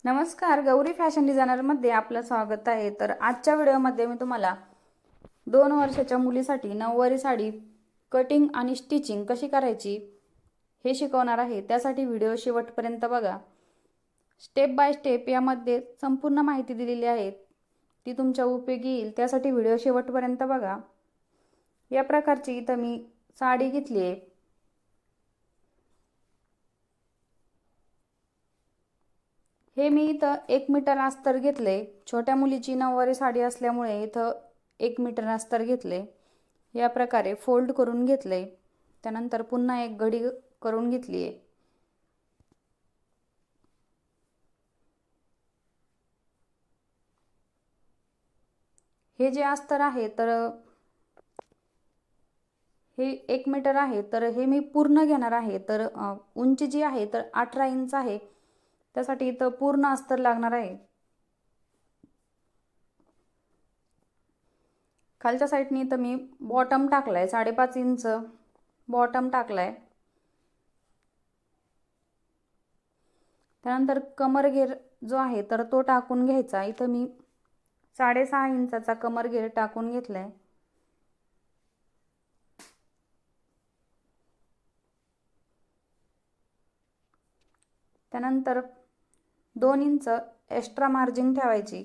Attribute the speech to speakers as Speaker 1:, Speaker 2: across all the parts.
Speaker 1: नमस्कार, गौरी फॅशन डिझायनरमध्ये आपलं स्वागत आहे. तर आजच्या व्हिडिओमध्ये मी तुम्हाला 2 वर्षाच्या मुलीसाठी नऊवारी साडी कटिंग आणि स्टिचिंग कशी करायची हे शिकवणार आहे. त्यासाठी व्हिडिओ शेवटपर्यंत बघा. स्टेप बाय स्टेप यामध्ये संपूर्ण माहिती दिलेली आहे, ती तुमच्या उपयोगी येईल. त्यासाठी व्हिडिओ शेवटपर्यंत बघा. या प्रकारची इथं मी साडी घेतली आहे. हे मी इथं 1 मीटर अस्तर घेतले. छोट्या मुलीची नऊवारी साडी असल्यामुळे इथं 1 मीटर अस्तर घेतले. या प्रकारे फोल्ड करून घेतले. त्यानंतर पुन्हा एक घडी करून घेतली आहे. हे जे अस्तर आहे तर हे 1 मीटर आहे, तर हे मी पूर्ण घेणार आहे. तर उंची जी आहे तर 18 इंच आहे. त्यासाठी इथं पूर्ण अस्तर लागणार आहे. खालच्या साईडनी इथं मी बॉटम टाकलाय, 5.5 इंच बॉटम टाकलाय. त्यानंतर कमरघेर जो आहे तर तो टाकून घ्यायचा. इथं मी 6.5 इंचाचा कमरघेर टाकून घेतलाय. त्यानंतर 2 इंच एक्स्ट्रा मार्जिन ठेवायची.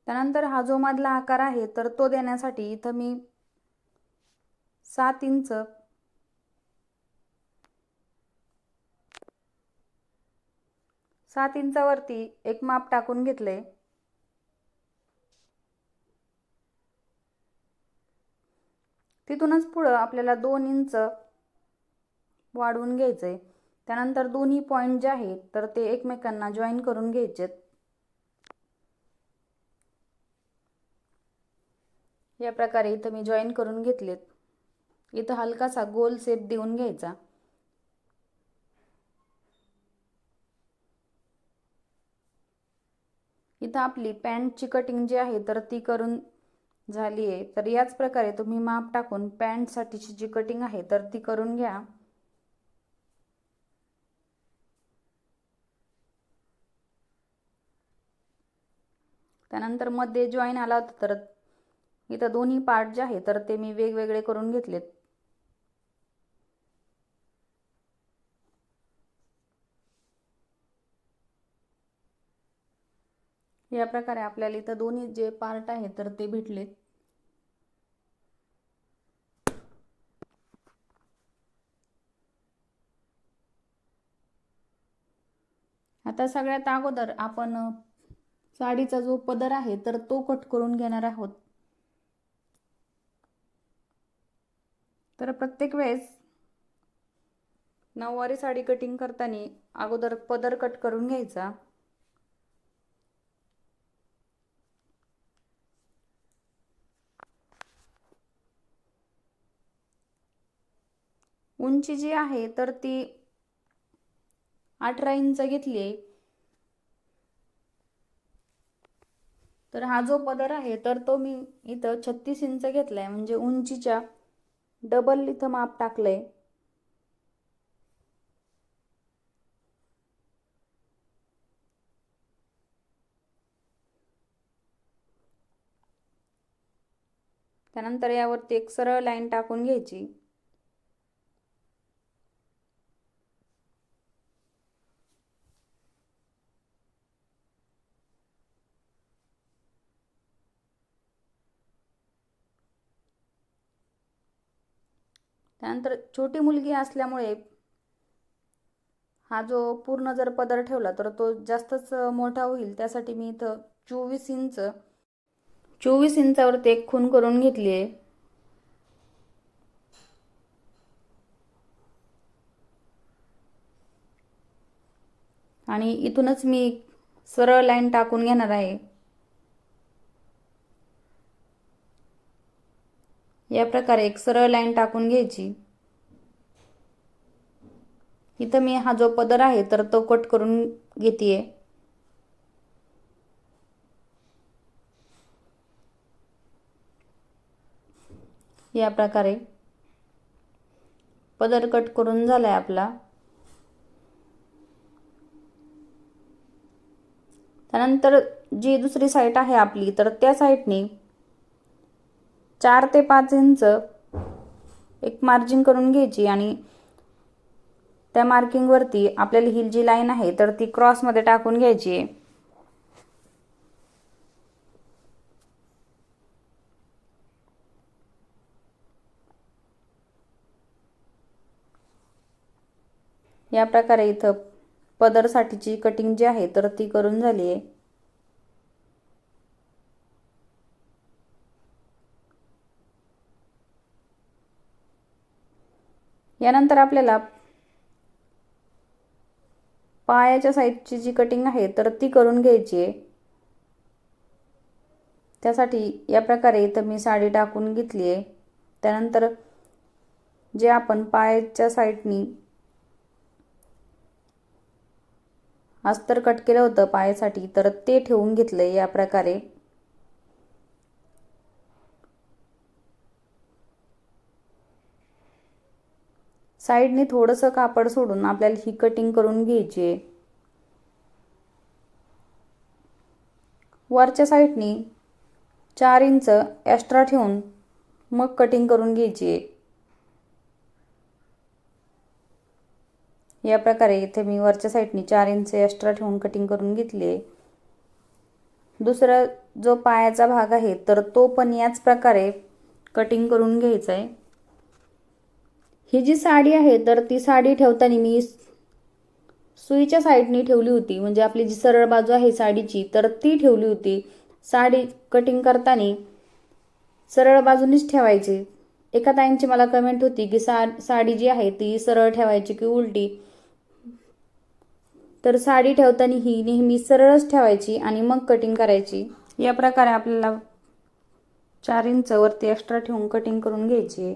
Speaker 1: त्यानंतर हा जो मधला आकार आहे तर तो देण्यासाठी इथं मी 7 इंच इंचावरती एक माप टाकून घेतले. तिथूनच पुढं आपल्याला 2 इंच वाढवून घ्यायचे. त्यानंतर दोन्ही पॉइंट जे आहेत तर ते एकमेकांना जॉईन करून घ्यायचे. या प्रकारे इथं मी जॉईन करून घेतलेत. इथं हलकासा गोल शेप देऊन घ्यायचा. इथं आपली पॅन्टची कटिंग जी आहे तर ती करून झाली आहे. तर याच प्रकारे तुम्ही माप टाकून पॅन्टसाठीची जी कटिंग आहे तर ती करून घ्या. त्यानंतर मध्ये जॉईन आला तर इथं दोन्ही पार्ट जे आहे तर ते मी वेगवेगळे करून घेतलेत. या प्रकारे आपल्याला इथं दोन्ही जे पार्ट आहे तर ते भेटलेत. आता सगळ्यात अगोदर आपण साडीचा जो पदर आहे तर तो कट करून घेणार आहोत. तर प्रत्येक वेळेस नऊवारी साडी कटिंग करताना अगोदर पदर कट करून घ्यायचा. उंची जी आहे तर ती 18 इंच घेतली आहे. तर हा जो पदर आहे तर तो मी इथं 36 इंच घेतलाय, म्हणजे उंचीच्या डबल इथं माप टाकलंय. त्यानंतर यावरती एक सरळ लाईन टाकून घ्यायची. त्यानंतर छोटी मुलगी असल्यामुळे हा जो पूर्ण जर पदर ठेवला तर तो जास्तच मोठा होईल. त्यासाठी मी इथं 24 इंचावरती एक खूण करून घेतली आहे. आणि इथूनच मी सरळ लाईन टाकून घेणार आहे. या प्रकारे एक सरळ लाईन टाकून घ्यायची. इथं मी हा जो पदर आहे तर तो कट करून घेतेय. या प्रकारे पदर कट करून झालाय आपला। त्यानंतर जी दुसरी साईड आहे आपली, तर त्या साईडनी 4 ते 5 इंच एक मार्जिन करून घ्यायची आणि त्या मार्किंग वरती आपल्याला ही जी लाईन आहे तर ती क्रॉस मध्ये टाकून घ्यायची आहे। या प्रकारे इथं पदरसाठीची कटिंग जी आहे तर ती करून झाली आहे। यानंतर आपल्याला पायाच्या साईडची जी कटिंग आहे तर ती करून घ्यायची आहे। त्यासाठी या प्रकारे इथं मी साडी टाकून घेतली आहे। त्यानंतर जे आपण पायाच्या साईडनी अस्तर कट केलं होतं पायासाठी तर ते ठेवून घेतलंय या प्रकारे। साईडनी थोडंसं कापड सोडून आपल्याला ही कटिंग करून घ्यायची आहे। वरच्या साईडनी 4 इंच एक्स्ट्रा ठेवून मग कटिंग करून घ्यायची आहे। या प्रकारे इथे मी वरच्या साईडनी 4 इंच एक्स्ट्रा ठेवून कटिंग करून घेतली आहे। दुसरा जो पायाचा भाग आहे तर तो पण याच प्रकारे कटिंग करून घ्यायचा आहे। ही जी साडी आहे तर ती साडी ठेवताना मी सुईच्या साईडनी ठेवली होती, म्हणजे आपली जी सरळ बाजू आहे साडीची तर ती ठेवली होती। साडी कटिंग करताना सरळ बाजूनीच ठेवायची। एका ताईंची मला कमेंट होती की साडी जी आहे ती सरळ ठेवायची की उलटी, तर साडी ठेवताना ही नेहमी सरळच ठेवायची आणि मग कटिंग करायची। या प्रकारे आपल्याला 4 इंच वरती एक्स्ट्रा ठेवून कटिंग करून घ्यायची आहे।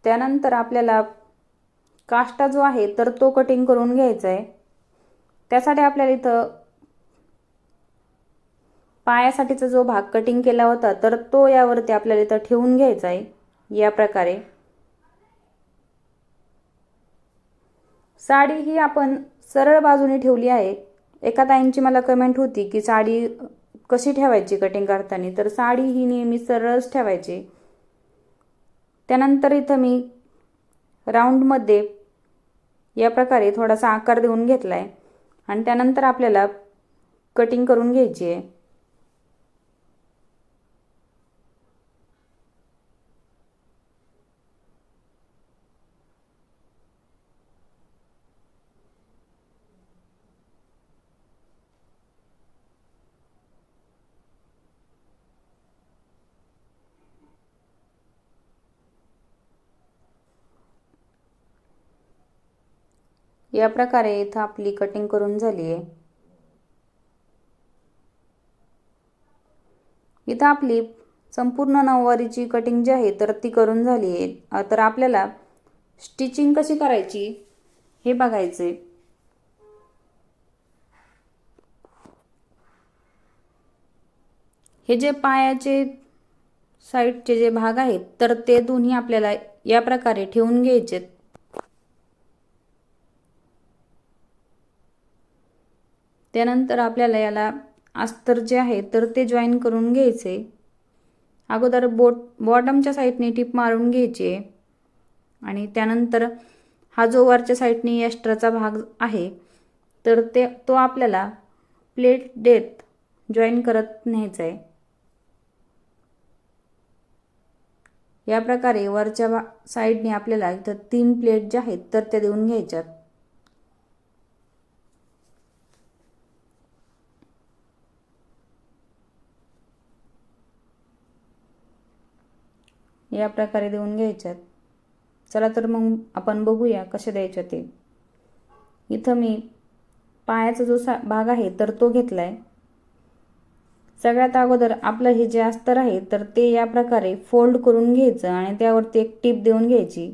Speaker 1: त्यानंतर आपल्याला काष्टा जो आहे तर तो कटिंग करून घ्यायचा आहे। त्यासाठी आपल्याला इथं पायासाठीचा जो भाग कटिंग केला होता तर तो यावरती आपल्याला इथं ठेवून घ्यायचा आहे। या प्रकारे साडी ही आपण सरळ बाजूने ठेवली आहे। एका ताईंची मला कमेंट होती की साडी कशी ठेवायची कटिंग करताना, तर साडी ही नेहमी सरळच ठेवायची। त्यानंतर इथं मी राऊंड मध्ये या प्रकारे थोडासा आकार देऊन घेतलाय आणि त्यानंतर आपल्याला कटिंग करून घ्यायची आहे। या प्रकारे इथं आपली कटिंग करून झाली आहे। इथं आपली संपूर्ण नऊवारीची कटिंग जी आहे तर ती करून झाली आहे। तर आपल्याला स्टिचिंग कशी करायची हे बघायचे। हे जे पायाचे साईडचे जे भाग आहेत तर ते दोन्ही आपल्याला या प्रकारे ठेवून घ्यायचे। त्यानंतर आपल्याला याला अस्तर जे आहे तर ते जॉईन करून घ्यायचे। अगोदर बॉटमच्या साईडने टिप मारून घ्यायची आणि त्यानंतर हा जो वरच्या साईडने एक्स्ट्राचा भाग आहे तर तो आपल्याला प्लेट देत जॉईन करत न्यायचा आहे। या प्रकारे वरच्या साईडने आपल्याला इथं 3 प्लेट ज्या आहेत तर त्या देऊन घ्यायच्यात। या प्रकारे देऊन घ्यायच्यात। चला तर मग आपण बघूया कसे द्यायचे ते। इथं मी पायाचा जो भाग आहे तर तो घेतलाय। सगळ्यात अगोदर आपलं हे जे अस्तर आहे तर ते या प्रकारे फोल्ड करून घ्यायचं आणि त्यावरती एक टिप देऊन घ्यायची।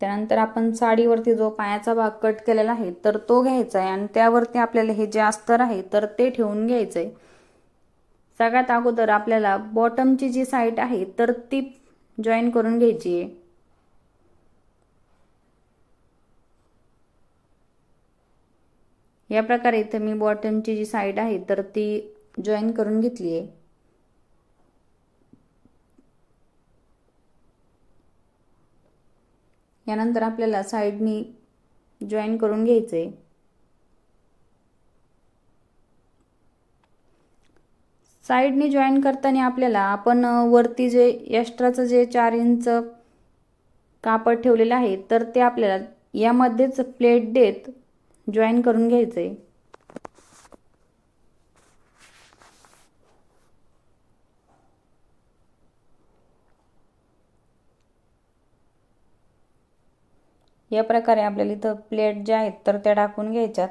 Speaker 1: त्यानंतर आपण साडीवरती जो पायाचा भाग कट केलेला आहे तर तो घ्यायचा आहे आणि त्यावरती आपल्याला हे जे अस्तर आहे तर ते ठेवून घ्यायचं आहे. सगळ्यात अगोदर आपल्याला बॉटमची जी साईड आहे तर ती जॉईन करून घ्यायची आहे. या प्रकारे इथे मी बॉटमची जी साईड आहे तर ती जॉईन करून घेतली आहे. यानंतर आपल्याला साईडनी जॉईन करून घ्यायचं आहे. साईडनी जॉईन करताना आपल्याला आपण वरती जे एक्स्ट्राचं जे 4 इंच कापड ठेवलेलं आहे तर ते आपल्याला यामध्येच प्लेट देत जॉईन करून घ्यायचं आहे. या प्रकारे आपल्याला इथं प्लेट ज्या आहेत तर त्या टाकून घ्यायच्यात.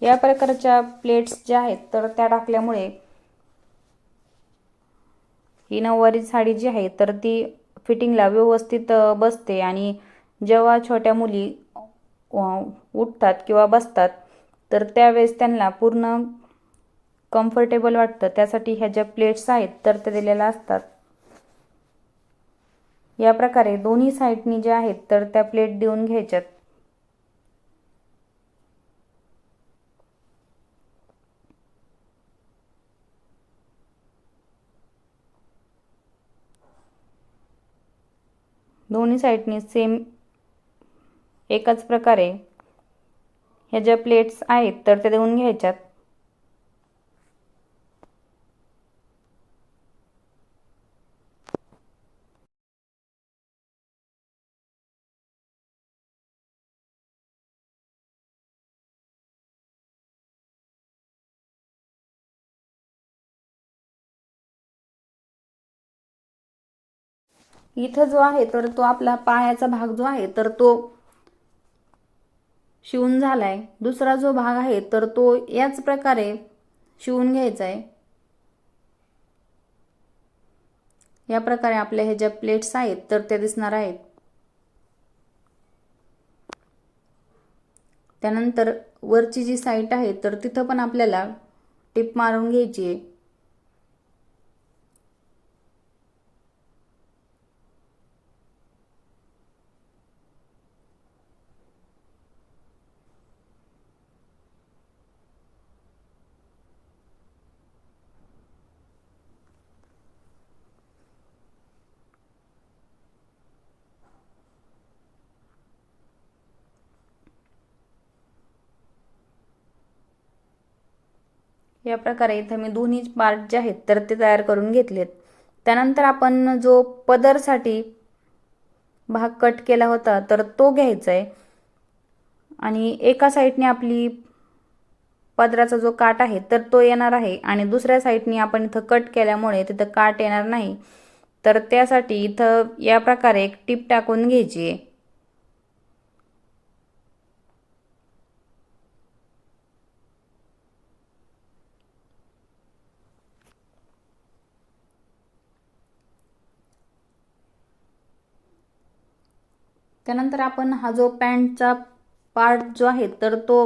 Speaker 1: या प्रकारच्या प्लेट्स ज्या आहेत तर त्या टाकल्यामुळे ही नऊवारी साडी जी आहे तर ती फिटिंगला व्यवस्थित बसते आणि जेव्हा छोट्या मुली उठतात किंवा बसतात तर त्यावेळेस त्यांना पूर्ण कम्फर्टेबल वाटतं. त्यासाठी ह्या ज्या प्लेट्स आहेत तर त्या दिलेल्या असतात. या प्रकारे दोन्ही साईडनी ज्या आहेत तर त्या प्लेट देऊन घ्यायच्यात. दोन्ही साईडनी सेम एकाच प्रकारे ह्या ज्या प्लेट्स आहेत तर त्या देऊन घ्यायच्यात. इथं जो आहे तर तो आपला पायाचा भाग जो आहे तर तो शिवून झालाय. दुसरा जो भाग आहे तर तो याच प्रकारे शिवून घ्यायचा आहे. या प्रकारे आपल्या हे ज्या प्लेट्स आहेत तर त्या दिसणार आहेत. त्यानंतर वरची जी साईड आहे तर तिथं पण आपल्याला टिप मारून घ्यायची आहे. या प्रकारे इथे मी दोन्ही पार्ट जे आहेत तर ते तयार करून घेतलेत. त्यानंतर आपण जो पदरसाठी भाग कट केला होता तर तो घ्यायचा आहे आणि एका साईडने आपली पदराचा जो काट आहे तर तो येणार आहे आणि दुसऱ्या साईडने आपण इथं कट केल्यामुळे तिथं काट येणार नाही. तर त्यासाठी इथं या प्रकारे एक टिप टाकून घ्यायची आहे. त्यानंतर आपण हा जो पॅन्टचा पार्ट जो आहे तर तो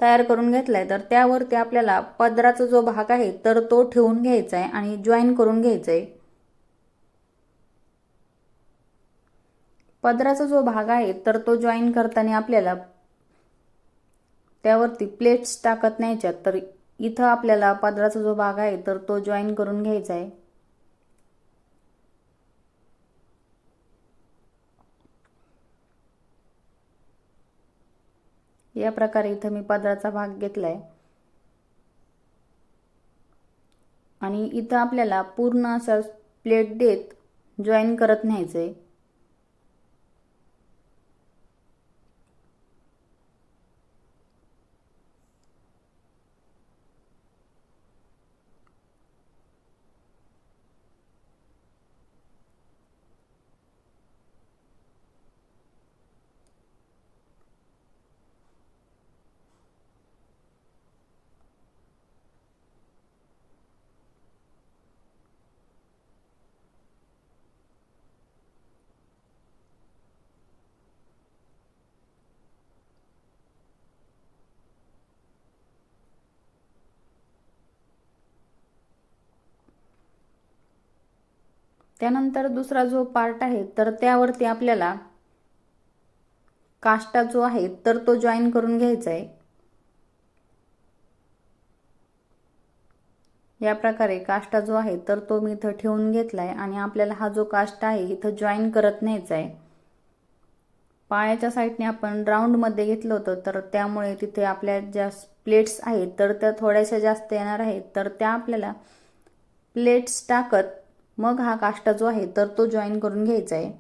Speaker 1: तयार करून घेतलाय. तर त्यावरती आपल्याला पदराचा जो भाग आहे तर तो ठेवून घ्यायचा आहे आणि जॉईन करून घ्यायचा आहे. पदराचा जो भाग आहे तर तो जॉईन करताना आपल्याला त्यावरती प्लेट्स टाकत न्यायच्यात. तर इथं आपल्याला पदराचा जो भाग आहे तर तो जॉईन करून घ्यायचा आहे. या प्रकारे इथं मी पदराचा भाग घेतलाय आणि इथं आपल्याला पूर्ण असं प्लेट देत जॉईन करत न्यायचंय. त्यानंतर दुसरा जो पार्ट आहे तर त्यावरती आपल्याला काष्टा जो आहे तर तो जॉईन करून घ्यायचा आहे। या प्रकारे काष्टा जो आहे तर तो मी इथं ठेवून घेतलाय आणि आपल्याला हा जो काष्टा आहे इथं जॉईन करत न्यायचा आहे। पायाच्या साईडने आपण राऊंड मध्ये घेतलं होतं तर त्यामुळे तिथे आपल्या ज्या प्लेट्स आहेत तर त्या थोड्याशा जास्त येणार आहेत, तर त्या आपल्याला प्लेट्स टाकत मग हा काष्टा जो आहे तर तो जॉईन करून घ्यायचा आहे।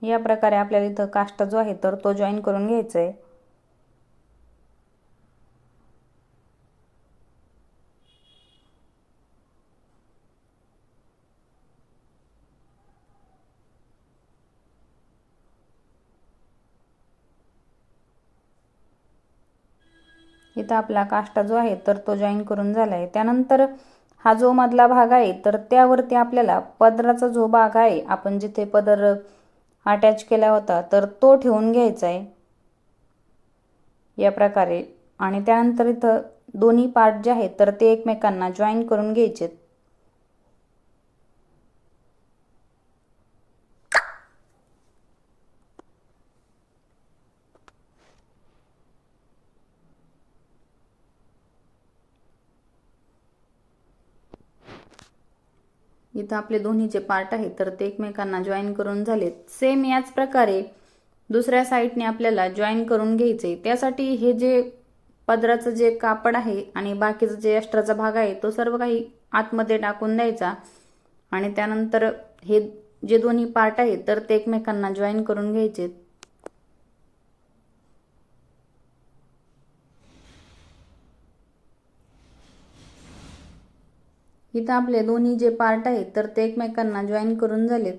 Speaker 1: या प्रकारे आपल्याला इथं काष्टा जो आहे तर तो जॉईन करून घ्यायचा आहे। इथं आपला काष्टा जो आहे तर तो जॉईन करून झालाय। त्यानंतर हा जो मधला भाग आहे तर त्यावरती आपल्याला पदराचा जो भाग आहे आपण जिथे पदर अटॅच केला होता तर तो ठेवून घ्यायचा आहे या प्रकारे। आणि त्यानंतर इथं दोन्ही पार्ट जे आहेत तर ते एकमेकांना जॉईन करून घ्यायचे। इथं आपले दोन्ही जे पार्ट आहेत तर ते एकमेकांना जॉईन करून झालेत। सेम याच प्रकारे दुसऱ्या साईडने आपल्याला जॉईन करून घ्यायचे। त्यासाठी हे जे पदराचं जे कापड आहे आणि बाकीचा जे एक्स्ट्राचा भाग आहे तो सर्व काही आतमध्ये टाकून द्यायचा आणि त्यानंतर हे जे दोन्ही पार्ट आहेत तर ते एकमेकांना जॉईन करून घ्यायचे। इथं आपले दोन्ही जे पार्ट आहेत तर ते एकमेकांना जॉईन करून झालेत।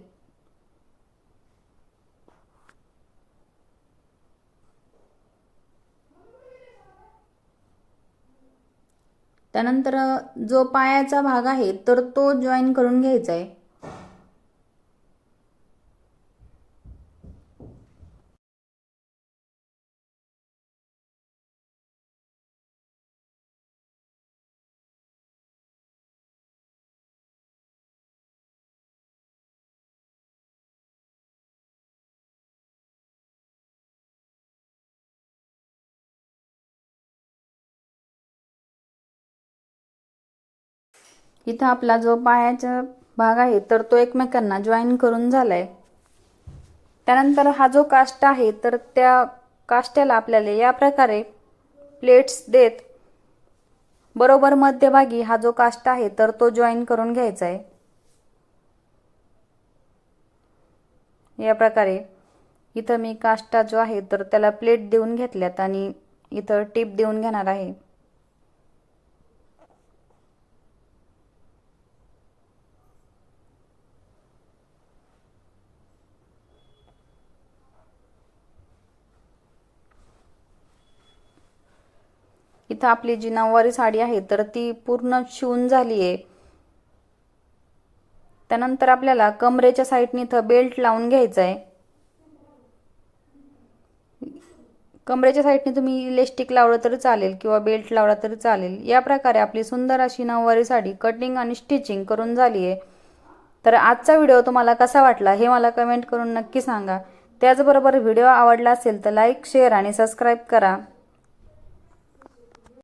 Speaker 1: त्यानंतर जो पायाचा भाग आहे तर तो जॉईन करून घ्यायचा आहे। इथं आपला जो पायाचा भाग आहे तर तो एकमेकांना जॉईन करून झालाय। त्यानंतर हा जो काष्टा आहे तर त्या काष्ट्याला आपल्याला या प्रकारे प्लेट्स देत बरोबर मध्यभागी हा जो काष्टा आहे तर तो जॉईन करून घ्यायचा आहे। या प्रकारे इथं मी काष्टा जो आहे तर त्याला प्लेट देऊन घेतल्यात आणि इथं टिप देऊन घेणार आहे। इथं आपली जी नऊवारी साडी आहे तर ती पूर्ण शिवून झाली आहे। त्यानंतर आपल्याला कमरेच्या साईडने इथं बेल्ट लावून घ्यायचा आहे। कमरेच्या साईडने तुम्ही इलास्टिक लावलं तरी चालेल किंवा बेल्ट लावला तरी चालेल। या प्रकारे आपली सुंदर अशी नऊवारी साडी कटिंग आणि स्टिचिंग करून झाली आहे। तर आजचा व्हिडिओ तुम्हाला कसा वाटला हे मला कमेंट करून नक्की सांगा। त्याचबरोबर व्हिडिओ आवडला असेल तर लाईक, शेअर आणि सबस्क्राईब करा।